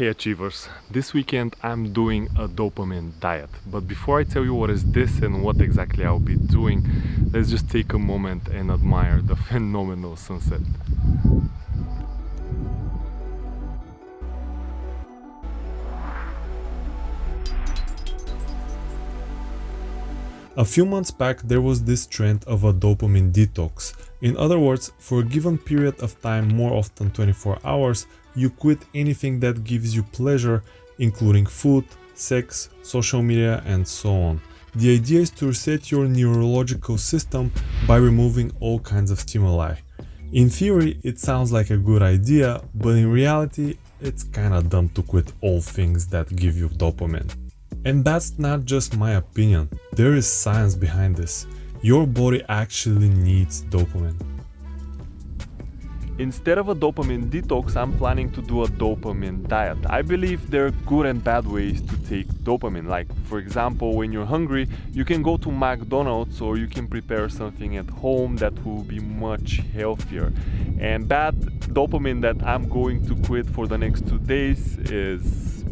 Hey Achievers, this weekend I'm doing a dopamine diet. But before I tell you what is this and what exactly I'll be doing, let's just take a moment and admire the phenomenal sunset. A few months back there was this trend of a dopamine detox. In other words, for a given period of time, more often 24 hours, you quit anything that gives you pleasure, including food, sex, social media, and so on. The idea is to reset your neurological system by removing all kinds of stimuli. In theory, it sounds like a good idea, but in reality, it's kinda dumb to quit all things that give you dopamine. And that's not just my opinion, there is science behind this. Your body actually needs dopamine. Instead of a dopamine detox, I'm planning to do a dopamine diet. I believe there are good and bad ways to take dopamine. Like, for example, when you're hungry, you can go to McDonald's or you can prepare something at home that will be much healthier. And bad dopamine that I'm going to quit for the next 2 days is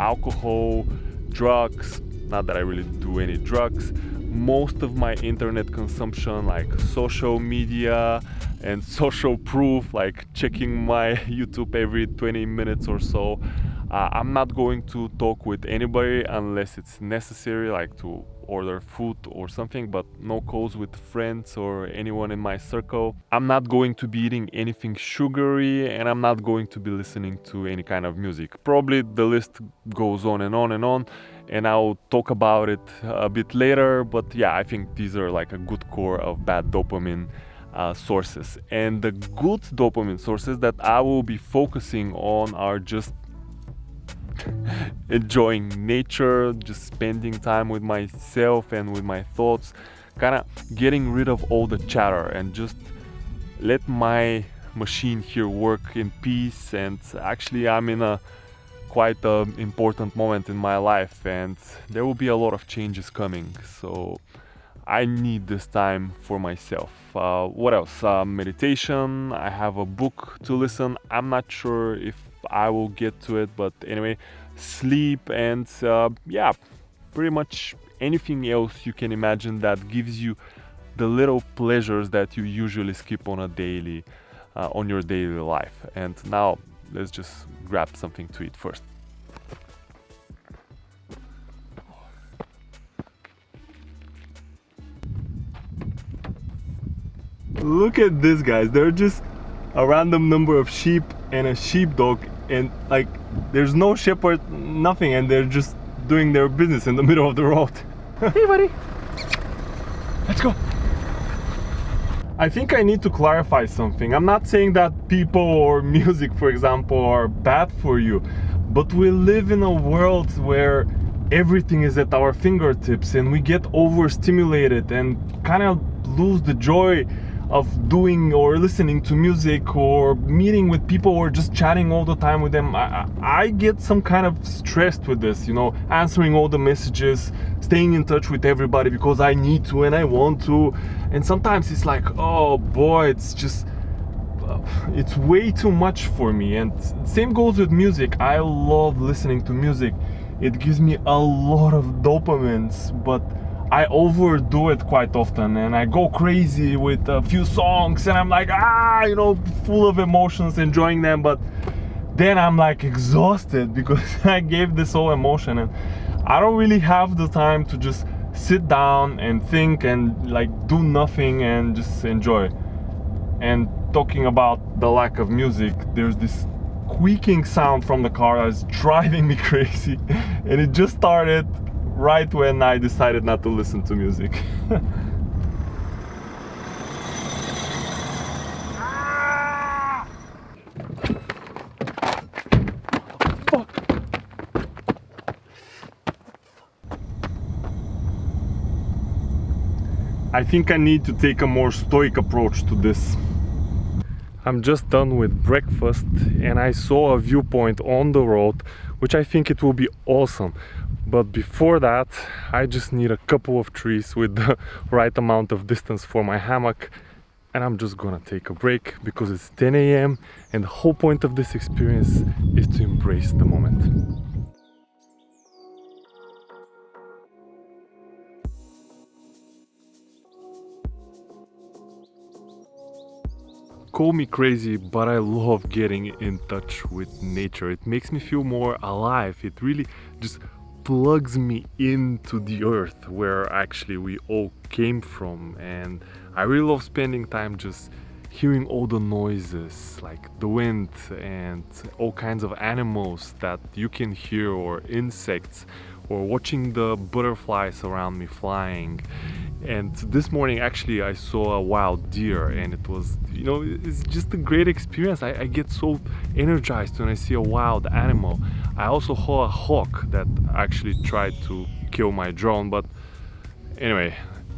alcohol, drugs, not that I really do any drugs, most of my internet consumption like social media and social proof, like checking my YouTube every 20 minutes or so. I'm not going to talk with anybody unless it's necessary, like to order food or something, but no calls with friends or anyone in my circle. I'm not going to be eating anything sugary, and I'm not going to be listening to any kind of music. Probably the list goes on and on and on, and I'll talk about it a bit later, but yeah, I think these are like a good core of bad dopamine sources. And the good dopamine sources that I will be focusing on are just enjoying nature, just spending time with myself and with my thoughts, kind of getting rid of all the chatter and just let my machine here work in peace. And actually I'm in a quite an important moment in my life, and there will be a lot of changes coming, so I need this time for myself. What else? Meditation. I have a book to listen. I'm not sure if I will get to it, but anyway, sleep, and yeah, pretty much anything else you can imagine that gives you the little pleasures that you usually skip on a daily on your daily life. And now let's just grab something to eat first. Look at this, guys. There are just a random number of sheep and a sheepdog, and like there's no shepherd, nothing, and they're just doing their business in the middle of the road. Hey buddy, let's go. I think I need to clarify something. I'm not saying that people or music, for example, are bad for you, but we live in a world where everything is at our fingertips and we get overstimulated and kind of lose the joy of doing or listening to music or meeting with people or just chatting all the time with them. I get some kind of stressed with this, you know, answering all the messages, staying in touch with everybody because I need to and I want to. And sometimes it's like, oh boy, it's just, it's way too much for me. And same goes with music. I love listening to music. It gives me a lot of dopamines, but I overdo it quite often and I go crazy with a few songs and I'm like, you know, full of emotions, enjoying them, but then I'm like exhausted because I gave this whole emotion and I don't really have the time to just sit down and think and like do nothing and just enjoy. And talking about the lack of music, there's this squeaking sound from the car that's driving me crazy, and it just started right when I decided not to listen to music. I think I need to take a more stoic approach to this. I'm just done with breakfast and I saw a viewpoint on the road, which I think it will be awesome. But before that, I just need a couple of trees with the right amount of distance for my hammock and I'm just gonna take a break because it's 10 a.m. and the whole point of this experience is to embrace the moment. Call me crazy, but I love getting in touch with nature. It makes me feel more alive. It really just plugs me into the earth where actually we all came from. And I really love spending time just hearing all the noises like the wind and all kinds of animals that you can hear, or insects, or watching the butterflies around me flying. And this morning actually I saw a wild deer, and it was, it's just a great experience. I get so energized when I see a wild animal. I also saw a hawk that actually tried to kill my drone, but anyway,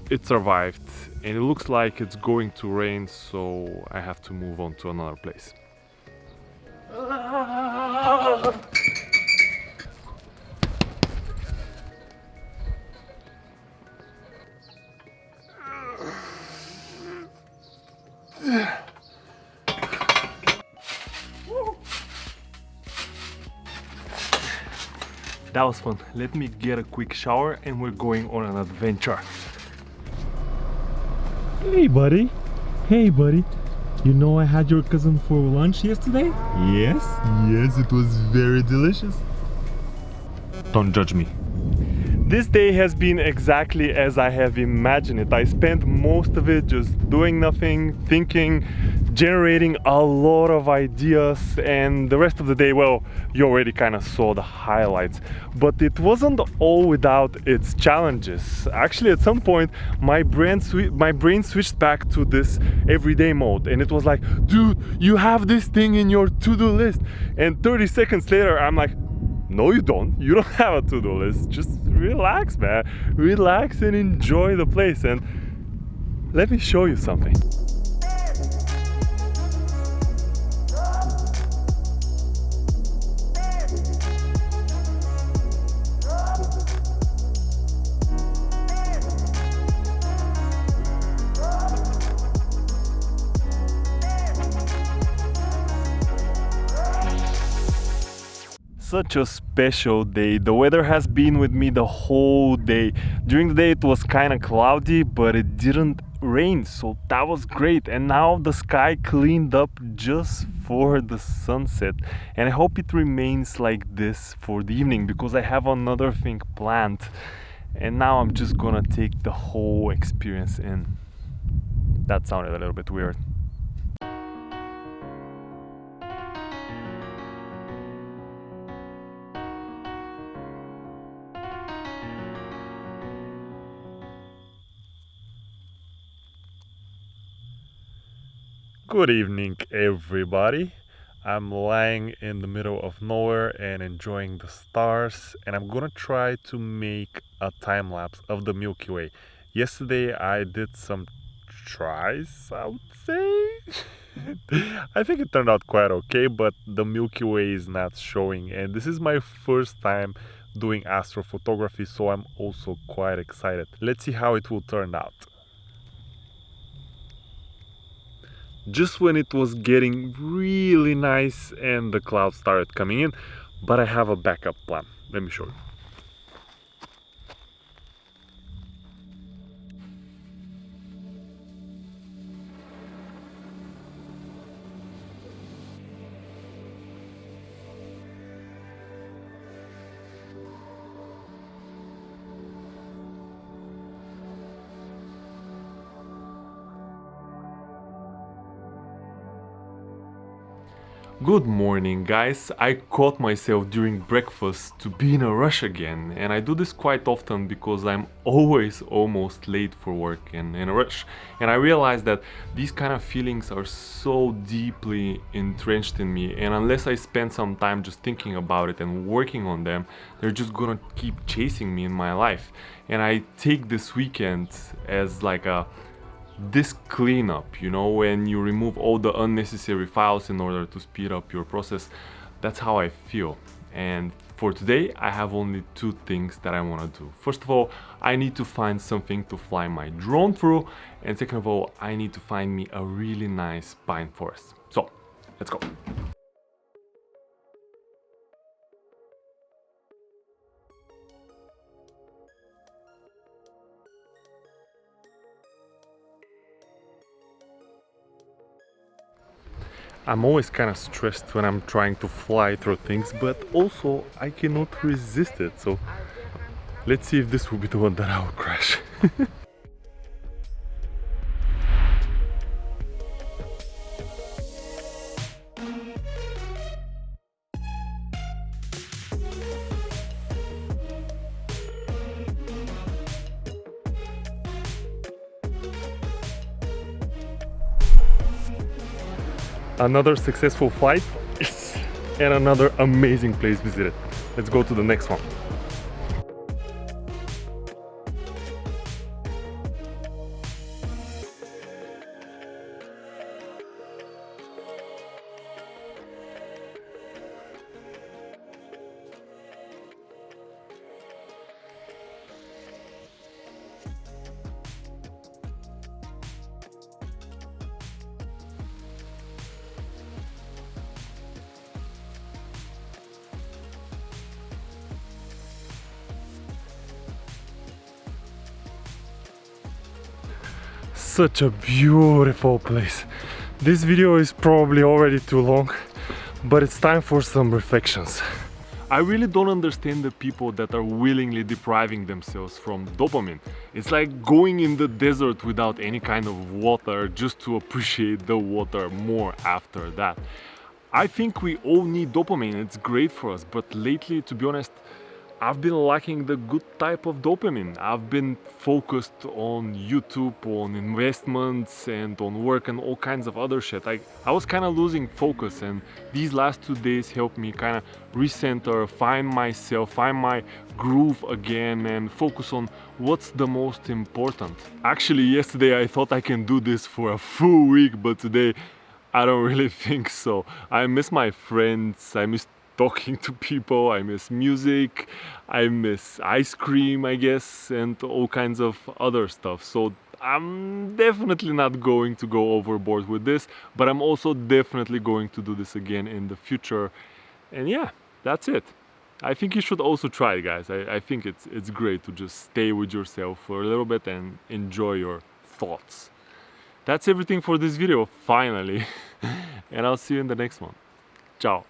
it survived, and it looks like it's going to rain, so I have to move on to another place. That was fun. Let me get a quick shower and we're going on an adventure. Hey buddy. Hey buddy. You know I had your cousin for lunch yesterday? Yes, it was very delicious. Don't judge me. This day has been exactly as I have imagined it. I spent most of it just doing nothing, thinking, generating a lot of ideas, and the rest of the day, well, you already kind of saw the highlights. But it wasn't all without its challenges. Actually, at some point, my brain switched back to this everyday mode, and it was like, dude, you have this thing in your to-do list. And 30 seconds later, I'm like, no, you don't. You don't have a to-do list. Just relax, man. Relax and enjoy the place. And let me show you something. Such a special day. The weather has been with me the whole day. During the day it was kind of cloudy, but it didn't rain, so that was great. And now the sky cleaned up just for the sunset, and I hope it remains like this for the evening because I have another thing planned, and now I'm just gonna take the whole experience in. That sounded a little bit weird. Good evening, everybody. I'm lying in the middle of nowhere and enjoying the stars, and I'm gonna try to make a time lapse of the Milky Way. Yesterday I did some tries, I would say. I think it turned out quite okay, but the Milky Way is not showing, and this is my first time doing astrophotography, so I'm also quite excited. Let's see how it will turn out. Just when it was getting really nice and the clouds started coming in, but I have a backup plan. Let me show you. Good morning, guys. I caught myself during breakfast to be in a rush again, and I do this quite often because I'm always almost late for work and in a rush. And I realized that these kind of feelings are so deeply entrenched in me, and unless I spend some time just thinking about it and working on them, they're just gonna keep chasing me in my life. And I take this weekend as like this cleanup, when you remove all the unnecessary files in order to speed up your process. That's how I feel. And for today, I have only two things that I want to do. First of all, I need to find something to fly my drone through. And second of all, I need to find me a really nice pine forest. So, let's go. I'm always kind of stressed when I'm trying to fly through things, but also I cannot resist it. So let's see if this will be the one that I will crash. Another successful flight, yes, and another amazing place visited. Let's go to the next one. Such a beautiful place. This video is probably already too long, but it's time for some reflections. I really don't understand the people that are willingly depriving themselves from dopamine. It's like going in the desert without any kind of water just to appreciate the water more after that. I think we all need dopamine, it's great for us, but lately, to be honest, I've been lacking the good type of dopamine. I've been focused on YouTube, on investments and on work and all kinds of other shit. I was kind of losing focus, and these last 2 days helped me kind of recenter, find myself, find my groove again and focus on what's the most important. Actually, yesterday I thought I can do this for a full week, but today I don't really think so. I miss my friends, I miss talking to people, I miss music, I miss ice cream, I guess, and all kinds of other stuff. So I'm definitely not going to go overboard with this, but I'm also definitely going to do this again in the future. And yeah, that's it. I think you should also try it, guys. I think it's great to just stay with yourself for a little bit and enjoy your thoughts. That's everything for this video, finally. And I'll see you in the next one. Ciao.